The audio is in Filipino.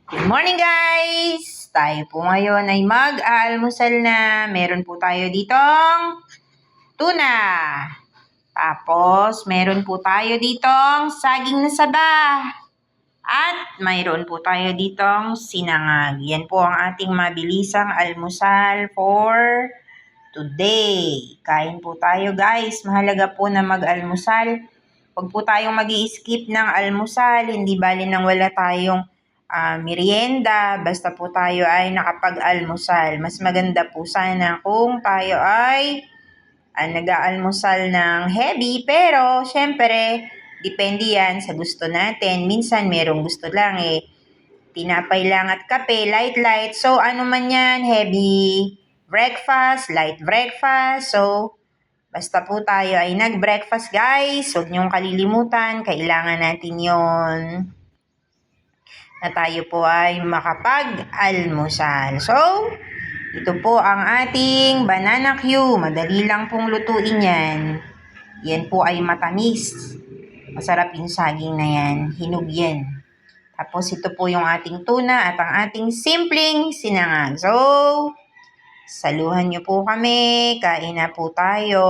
Good morning guys! Tayo po ngayon ay mag-aalmusal na. Meron po tayo ditong tuna. Tapos meron po tayo ditong saging na saba. At mayroon po tayo ditong sinangag. Yan po ang ating mabilisang almusal for today. Kain po tayo guys. Mahalaga po na mag-almusal. Huwag po tayong mag-i-skip ng almusal. Hindi bali nang wala tayong merienda. Basta po tayo ay nakapag-almusal. Mas maganda po sana kung tayo ay nag-aalmusal ng heavy. Pero syempre, depende yan sa gusto natin. Minsan merong gusto lang tinapay lang at kape, light. So ano man yan, heavy breakfast, light breakfast. So basta po tayo ay nag-breakfast guys. Huwag niyong kalilimutan. Kailangan natin yon na tayo po ay makapag-almusal. So, ito po ang ating banana Q. Madali lang pong lutuin yan. Yan po ay matamis. Masarap yung saging na yan. Hinog yan. Tapos ito po yung ating tuna at ang ating simpleng sinangag. So, saluhan niyo po kami. Kain na po tayo.